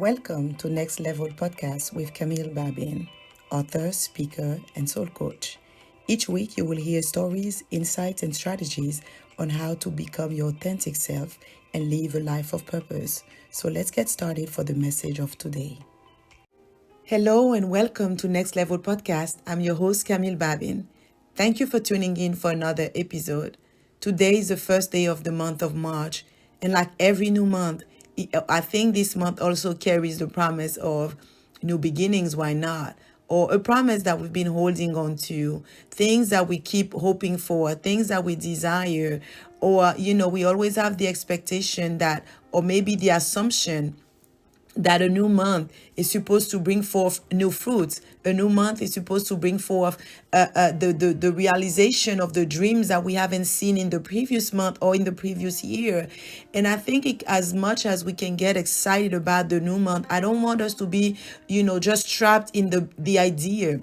Welcome to Next Level Podcast with Camille Babin, author, speaker, and soul coach. Each week you will hear stories, insights, and strategies on how to become your authentic self and live a life of purpose. So let's get started for the message of today. Hello and welcome to Next Level Podcast. I'm your host, Camille Babin. Thank you for tuning in for another episode. Today is the first day of the month of March, and like every new month, I think this month also carries the promise of new beginnings. Why not? Or a promise that we've been holding on to, things that we keep hoping for, things that we desire, or, we always have the expectation that, or maybe the assumption that a new month is supposed to bring forth new fruits. A new month is supposed to bring forth the realization of the dreams that we haven't seen in the previous month or in the previous year. And I think as much as we can get excited about the new month, I don't want us to be, just trapped in the idea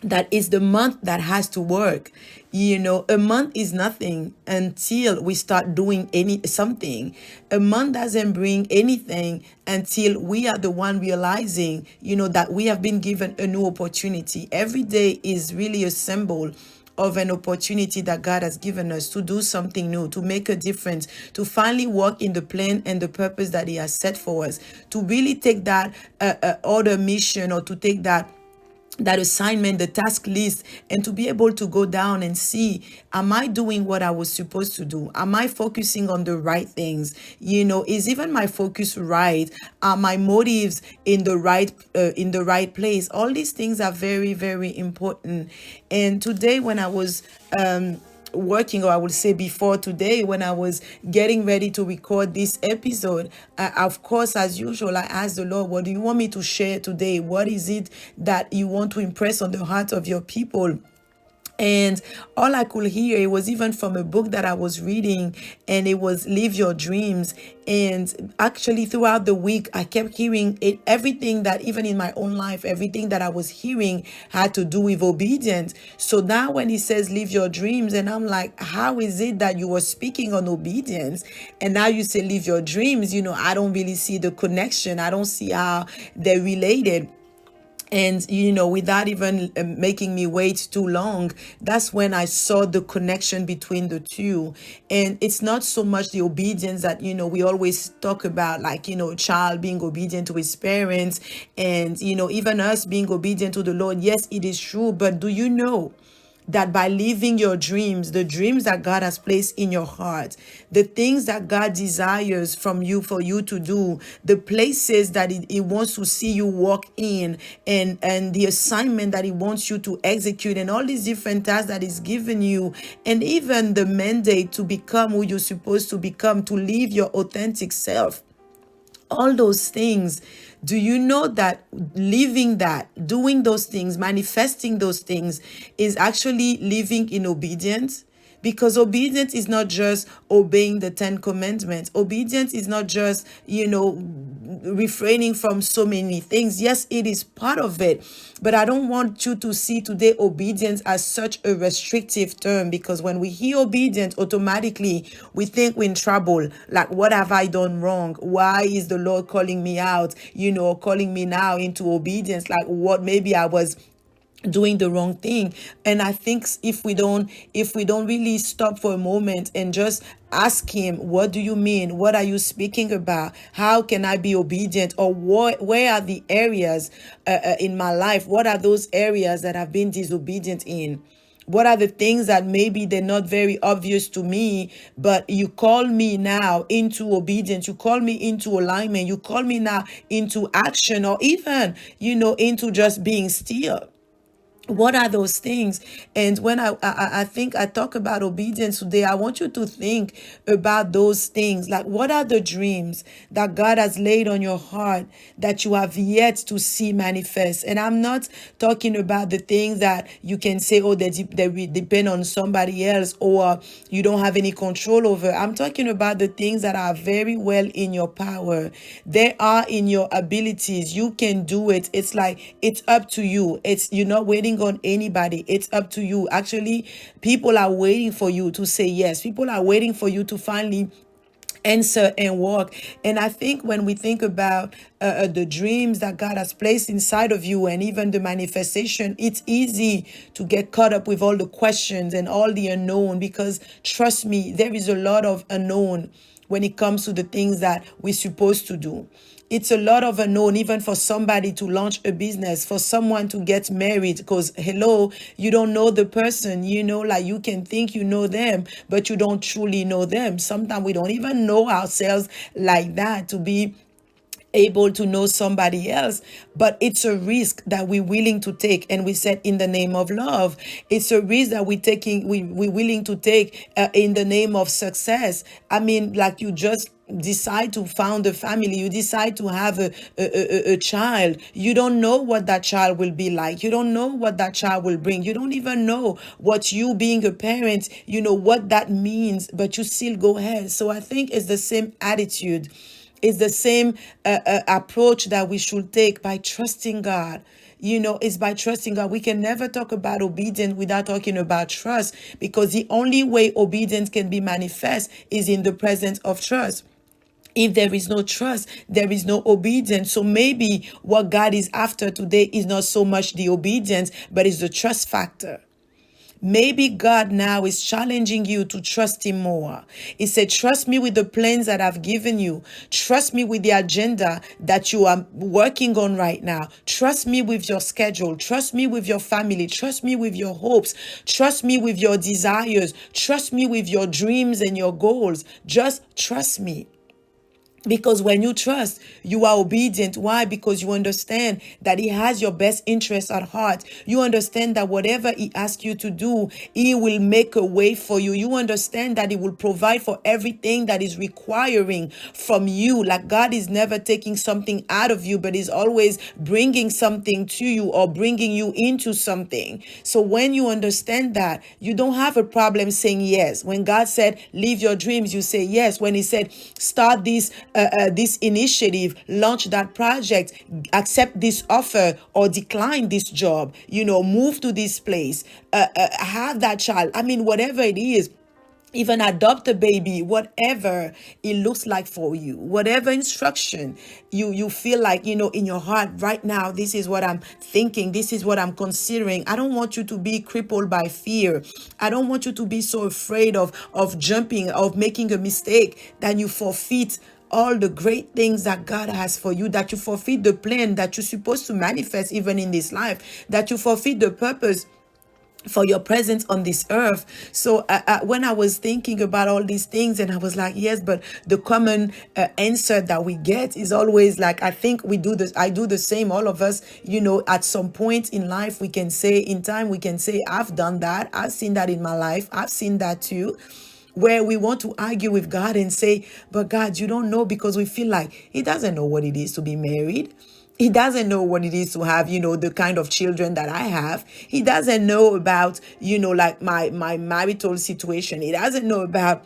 that is the month that has to work. A month is nothing until we start doing something. A month doesn't bring anything until we are the one realizing, that we have been given a new opportunity. Every day is really a symbol of an opportunity that God has given us to do something new, to make a difference, to finally walk in the plan and the purpose that He has set for us, to really take that other mission, or to take that assignment, the task list, and to be able to go down and see, am I doing what I was supposed to do? Am I focusing on the right things? Is even my focus right? Are my motives in the right place? All these things are very, very important. And today when I was working, or I would say before today, when I was getting ready to record this episode, of course, as usual, I asked the Lord, what do you want me to share today? What is it that you want to impress on the heart of your people? And all I could hear, it was even from a book that I was reading, and it was Live Your Dreams. And actually throughout the week, I kept hearing it, everything that, even in my own life, everything that I was hearing had to do with obedience. So now when He says live your dreams, and I'm like, how is it that you were speaking on obedience and now you say live your dreams? I don't really see the connection. I don't see how they're related. And, without even making me wait too long, that's when I saw the connection between the two. And it's not so much the obedience that, we always talk about, like, a child being obedient to his parents, and, even us being obedient to the Lord. Yes, it is true. But do you know that by living your dreams, the dreams that God has placed in your heart, the things that God desires from you for you to do, the places that He wants to see you walk in, and the assignment that He wants you to execute, and all these different tasks that He's given you, and even the mandate to become who you're supposed to become, to live your authentic self, all those things, do you know that living that, doing those things, manifesting those things, is actually living in obedience? Because obedience is not just obeying the 10 commandments. Obedience is not just, refraining from so many things. Yes, it is part of it. But I don't want you to see today obedience as such a restrictive term, because when we hear obedience, automatically we think we're in trouble. Like, what have I done wrong? Why is the Lord calling me out, calling me now into obedience? Like, what, maybe I was doing the wrong thing. And I think if we don't really stop for a moment and just ask Him, what do you mean? What are you speaking about? How can I be obedient? Or where are the areas in my life? What are those areas that I've been disobedient in? What are the things that maybe they're not very obvious to me, but you call me now into obedience. You call me into alignment. You call me now into action, or even, into just being still. What are those things? And when I think I talk about obedience today, I want you to think about those things. Like, what are the dreams that God has laid on your heart that you have yet to see manifest? And I'm not talking about the things that you can say, oh, they depend on somebody else, or you don't have any control over. I'm talking about the things that are very well in your power. They are in your abilities. You can do it. It's like, it's up to you. You're not waiting on anybody. It's up to you. Actually, people are waiting for you to say yes. People are waiting for you to finally answer and walk. And I think when we think about the dreams that God has placed inside of you and even the manifestation, it's easy to get caught up with all the questions and all the unknown, because trust me, there is a lot of unknown when it comes to the things that we're supposed to do. It's a lot of unknown, even for somebody to launch a business, for someone to get married, because hello, you don't know the person, like you can think you know them, but you don't truly know them. Sometimes we don't even know ourselves like that to be able to know somebody else. But it's a risk that we're willing to take, and we said in the name of love. It's a risk that we're willing to take in the name of success. I mean, like, you just decide to found a family, you decide to have a child. You don't know what that child will be like, you don't know what that child will bring, you don't even know what you being a parent, what that means, but you still go ahead. So I think it's the same attitude. It's the same approach that we should take by trusting God. It's by trusting God. We can never talk about obedience without talking about trust, because the only way obedience can be manifest is in the presence of trust. If there is no trust, there is no obedience. So maybe what God is after today is not so much the obedience, but it's the trust factor. Maybe God now is challenging you to trust Him more. He said, trust me with the plans that I've given you. Trust me with the agenda that you are working on right now. Trust me with your schedule. Trust me with your family. Trust me with your hopes. Trust me with your desires. Trust me with your dreams and your goals. Just trust me. Because when you trust, you are obedient. Why? Because you understand that He has your best interest at heart. You understand that whatever He asks you to do, He will make a way for you. You understand that He will provide for everything that is requiring from you. Like, God is never taking something out of you, but He's always bringing something to you or bringing you into something. So when you understand that, you don't have a problem saying yes. When God said, live your dreams, you say yes. When He said, start this initiative, launch that project, accept this offer or decline this job, move to this place, have that child. I mean, whatever it is, even adopt a baby, whatever it looks like for you, whatever instruction you feel like, in your heart right now, this is what I'm thinking, this is what I'm considering. I don't want you to be crippled by fear. I don't want you to be so afraid of jumping, of making a mistake, that you forfeit all the great things that God has for you, that you forfeit the plan that you're supposed to manifest even in this life, that you forfeit the purpose for your presence on this earth. So when I was thinking about all these things, and I was like, yes, but the common answer that we get is always like, I think we do this, I do the same, all of us, at some point in life, we can say, I've done that, I've seen that in my life, I've seen that too, where we want to argue with God and say, but God, you don't know, because we feel like He doesn't know what it is to be married. He doesn't know what it is to have, the kind of children that I have. He doesn't know about, like my marital situation. He doesn't know about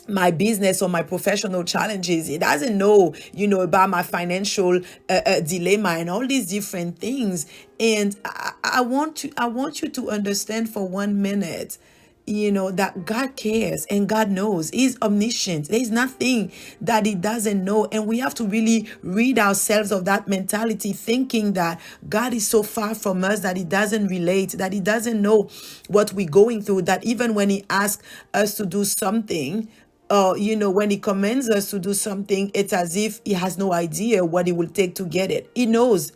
my business or my professional challenges. He doesn't know, about my financial dilemma and all these different things. And I want you to understand for 1 minute, that God cares and God knows. He's omniscient. There's nothing that He doesn't know. And we have to really rid ourselves of that mentality, thinking that God is so far from us that He doesn't relate, that He doesn't know what we're going through, that even when He asks us to do something, when He commands us to do something, it's as if He has no idea what it will take to get it. He knows.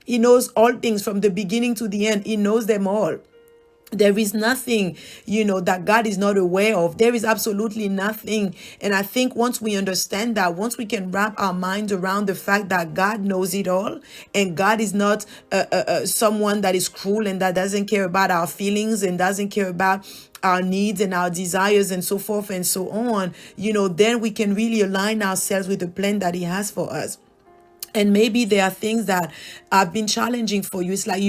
He knows all things from the beginning to the end. He knows them all. There is nothing, that God is not aware of. There is absolutely nothing. And I think once we understand that, once we can wrap our mind around the fact that God knows it all, and God is not someone that is cruel and that doesn't care about our feelings and doesn't care about our needs and our desires and so forth and so on, then we can really align ourselves with the plan that He has for us. And maybe there are things that have been challenging for you. It's like,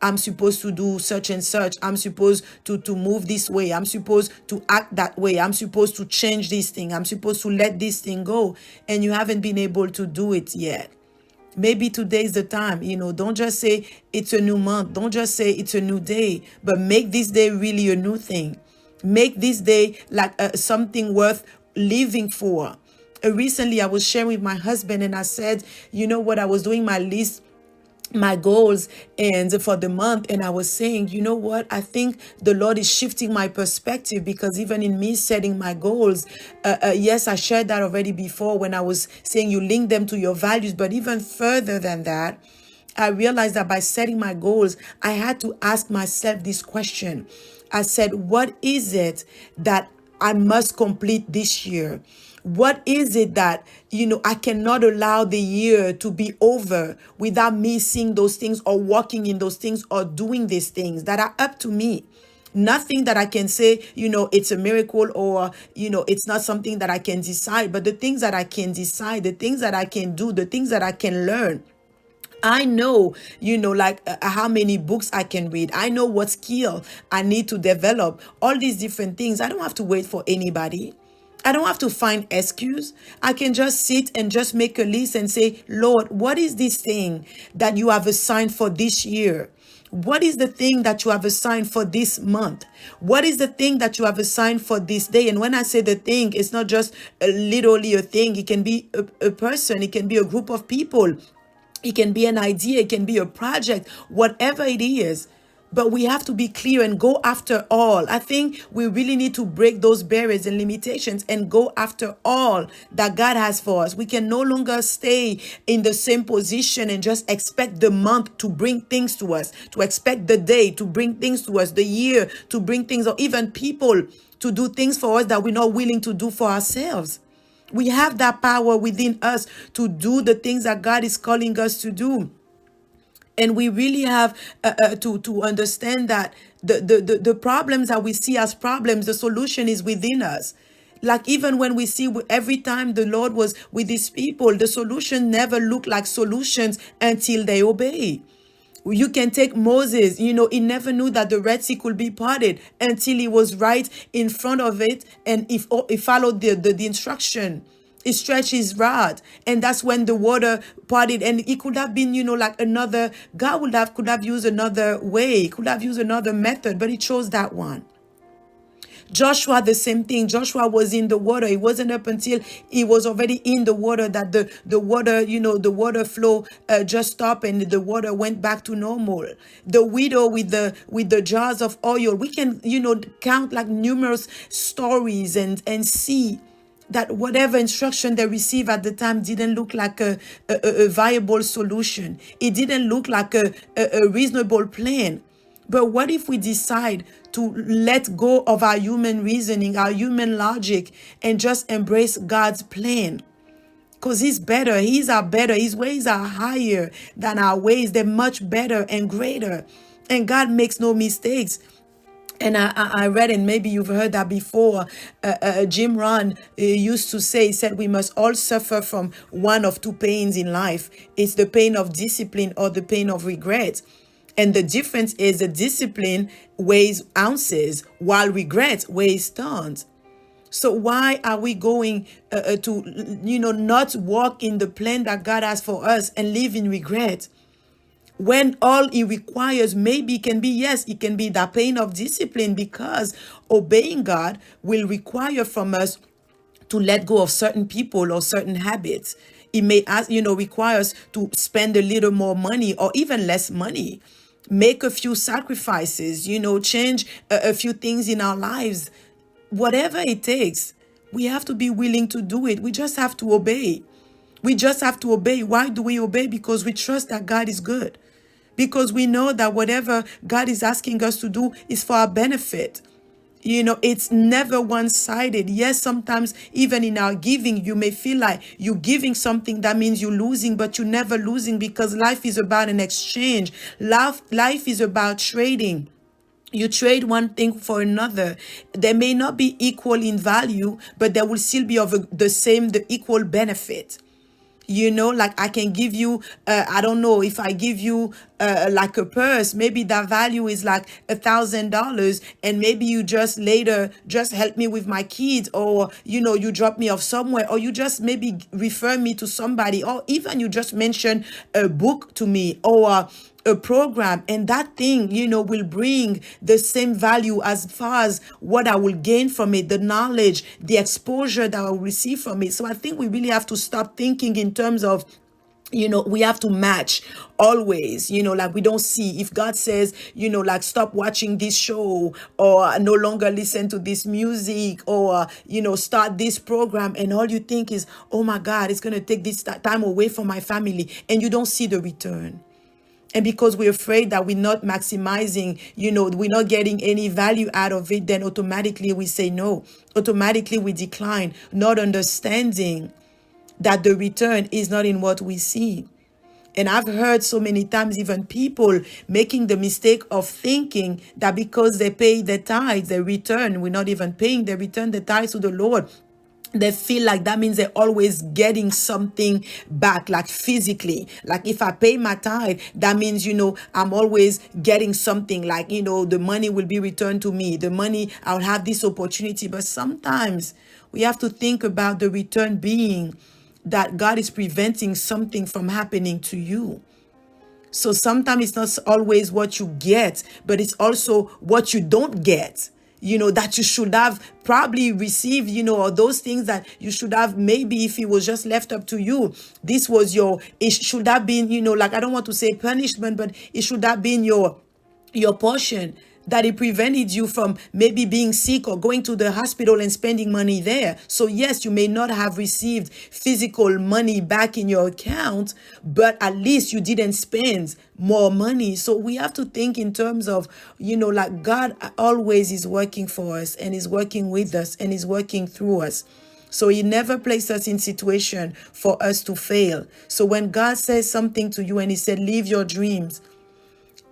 I'm supposed to do such and such. I'm supposed to move this way. I'm supposed to act that way. I'm supposed to change this thing. I'm supposed to let this thing go. And you haven't been able to do it yet. Maybe today is the time. Don't just say it's a new month. Don't just say it's a new day, but make this day really a new thing. Make this day like something worth living for. Recently, I was sharing with my husband and I said, you know what, I was doing my list, my goals and for the month, and I was saying, you know what, I think the Lord is shifting my perspective, because even in me setting my goals, yes, I shared that already before when I was saying you link them to your values, but even further than that, I realized that by setting my goals, I had to ask myself this question. I said, what is it that I must complete this year? What is it that, I cannot allow the year to be over without me seeing those things or walking in those things or doing these things that are up to me? Nothing that I can say, it's a miracle, or, it's not something that I can decide, but the things that I can decide, the things that I can do, the things that I can learn. I know, like how many books I can read. I know what skill I need to develop. All these different things. I don't have to wait for anybody. I don't have to find excuse. I can just sit and just make a list and say, Lord, what is this thing that you have assigned for this year? What is the thing that you have assigned for this month? What is the thing that you have assigned for this day? And when I say the thing, it's not just literally a thing. It can be a person. It can be a group of people. It can be an idea, it can be a project, whatever it is. But we have to be clear and go after all. I think we really need to break those barriers and limitations and go after all that God has for us. We can no longer stay in the same position and just expect the month to bring things to us, to expect the day to bring things to us, the year to bring things, or even people to do things for us that we're not willing to do for ourselves. We have that power within us to do the things that God is calling us to do. And we really have to understand that the problems that we see as problems, the solution is within us. Like even when we see every time the Lord was with his people, the solution never looked like solutions until they obey. You can take Moses, he never knew that the Red Sea could be parted until he was right in front of it, and he followed the instruction. He stretched his rod, and that's when the water parted. And it could have been, like another, God could have used another way, could have used another method, but he chose that one. Joshua, the same thing. Joshua was in the water. It wasn't up until he was already in the water that the water, the water flow just stopped and the water went back to normal. The widow with the jars of oil. We can, count like numerous stories and see that whatever instruction they received at the time didn't look like a viable solution. It didn't look like a reasonable plan. But what if we decide to let go of our human reasoning, our human logic, and just embrace God's plan? Because he's better. He's our better. His ways are higher than our ways. They're much better and greater. And God makes no mistakes. And I read, and maybe you've heard that before, Jim Rohn used to say, he said, we must all suffer from one of two pains in life. It's the pain of discipline or the pain of regret. And the difference is the discipline weighs ounces while regret weighs tons. So why are we going to, not walk in the plan that God has for us and live in regret? When all it requires maybe it can be that pain of discipline, because obeying God will require from us to let go of certain people or certain habits. It may require us to spend a little more money or even less money, make a few sacrifices, change a few things in our lives. Whatever it takes, we have to be willing to do it. We just have to obey. We just have to obey. Why do we obey? Because we trust that God is good. Because we know that whatever God is asking us to do is for our benefit. It's never one-sided. Yes, sometimes even in our giving, you may feel like you're giving something that means you're losing, but you're never losing, because life is about an exchange. Life is about trading. You trade one thing for another. They may not be equal in value, but they will still be of the equal benefit. Like I can give you, I don't know, if I give you like a purse, maybe that value is like $1,000, and maybe you just later just help me with my kids, or, you drop me off somewhere, or you just maybe refer me to somebody, or even you just mention a book to me, or a program, and that thing, will bring the same value as far as what I will gain from it, the knowledge, the exposure that I will receive from it. So I think we really have to stop thinking in terms of, we have to match always, like we don't see. If God says, like stop watching this show, or no longer listen to this music, or, start this program, and all you think is, oh my God, it's going to take this time away from my family, and you don't see the return. And because we're afraid that we're not maximizing, we're not getting any value out of it, then automatically we say no. Automatically we decline, not understanding that the return is not in what we see. And I've heard so many times even people making the mistake of thinking that because they pay the tithes, they return. We're not even paying, they return the tithes to the Lord. They feel like that means they're always getting something back, like physically. Like if I pay my tithe, that means, I'm always getting something, like, the money will be returned to me. The money, I'll have this opportunity. But sometimes we have to think about the return being that God is preventing something from happening to you. So sometimes it's not always what you get, but it's also what you don't get, that you should have probably received, or those things that you should have, maybe if it was just left up to you, it should have been, like, I don't want to say punishment, but it should have been your portion, that it prevented you from maybe being sick or going to the hospital and spending money there. So yes, you may not have received physical money back in your account, but at least you didn't spend more money. So we have to think in terms of, like God always is working for us, and is working with us, and is working through us. So he never placed us in situation for us to fail. So when God says something to you and he said, live your dreams,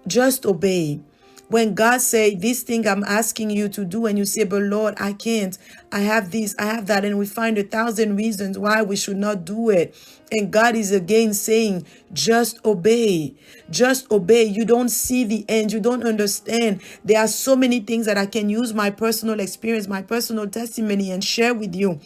just obey. When God say, this thing I'm asking you to do, and you say, but Lord, I can't, I have this, I have that, and we find 1,000 reasons why we should not do it. And God is again saying, just obey. Just obey. You don't see the end. You don't understand. There are so many things that I can use my personal experience, my personal testimony, and share with you.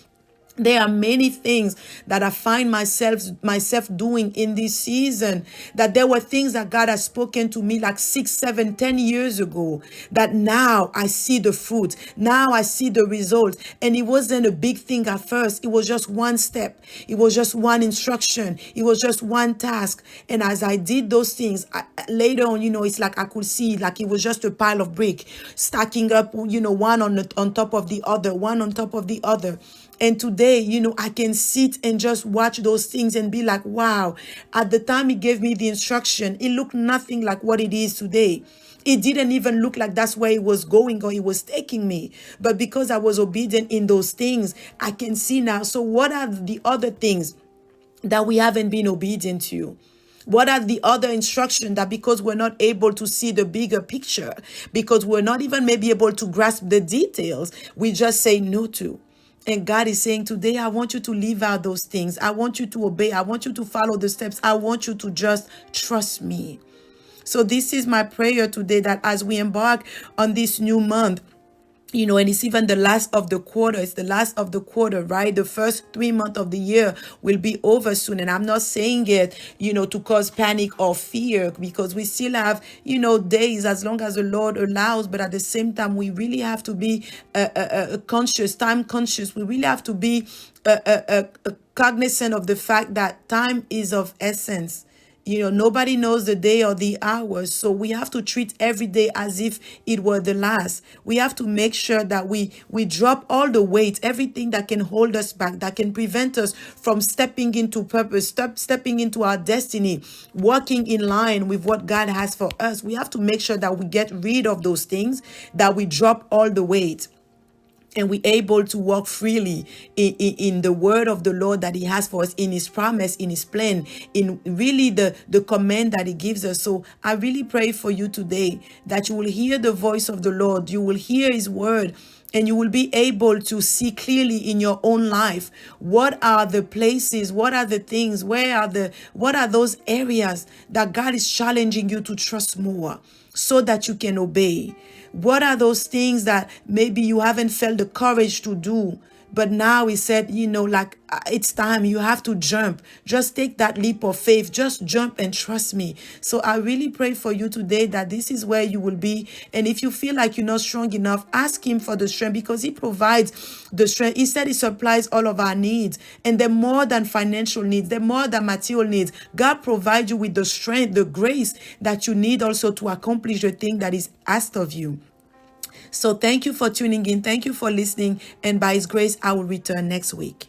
There are many things that I find myself doing in this season, that there were things that God has spoken to me like 6, 7, 10 years ago, that now I see the fruit. Now I see the results. And it wasn't a big thing at first. It was just one step. It was just one instruction. It was just one task. And as I did those things, later on, it's like I could see like it was just a pile of brick stacking up, one on top of the other, one on top of the other. And today, I can sit and just watch those things and be like, wow, at the time he gave me the instruction, it looked nothing like what it is today. It didn't even look like that's where it was going or it was taking me. But because I was obedient in those things, I can see now. So what are the other things that we haven't been obedient to? What are the other instructions that because we're not able to see the bigger picture, because we're not even maybe able to grasp the details, we just say no to? And God is saying today, I want you to leave out those things. I want you to obey. I want you to follow the steps. I want you to just trust me. So this is my prayer today, that as we embark on this new month, and it's even the last of the quarter. It's the last of the quarter, right? The first 3 months of the year will be over soon. And I'm not saying it, to cause panic or fear, because we still have, days as long as the Lord allows. But at the same time, we really have to be conscious, time conscious. We really have to be cognizant of the fact that time is of essence. Nobody knows the day or the hour. So we have to treat every day as if it were the last. We have to make sure that we drop all the weight, everything that can hold us back, that can prevent us from stepping into purpose, stepping into our destiny, walking in line with what God has for us. We have to make sure that we get rid of those things, that we drop all the weight, and we're able to walk freely in the word of the Lord that he has for us, in his promise, in his plan, in really the command that he gives us. So I really pray for you today that you will hear the voice of the Lord. You will hear his word, and you will be able to see clearly in your own life what are the places, what are the things, what are those areas that God is challenging you to trust more so that you can obey. What are those things that maybe you haven't felt the courage to do But now he said, it's time. You have to jump. Just take that leap of faith. Just jump and trust me. So I really pray for you today that this is where you will be. And if you feel like you're not strong enough, ask him for the strength, because he provides the strength. He said he supplies all of our needs. And they're more than financial needs. They're more than material needs. God provides you with the strength, the grace that you need also to accomplish the thing that is asked of you. So thank you for tuning in. Thank you for listening. And by his grace, I will return next week.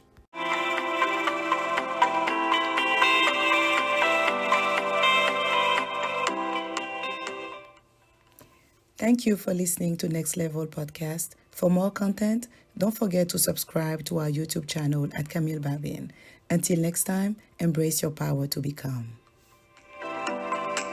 Thank you for listening to Next Level Podcast. For more content, don't forget to subscribe to our YouTube channel at Camille Babin. Until next time, embrace your power to become.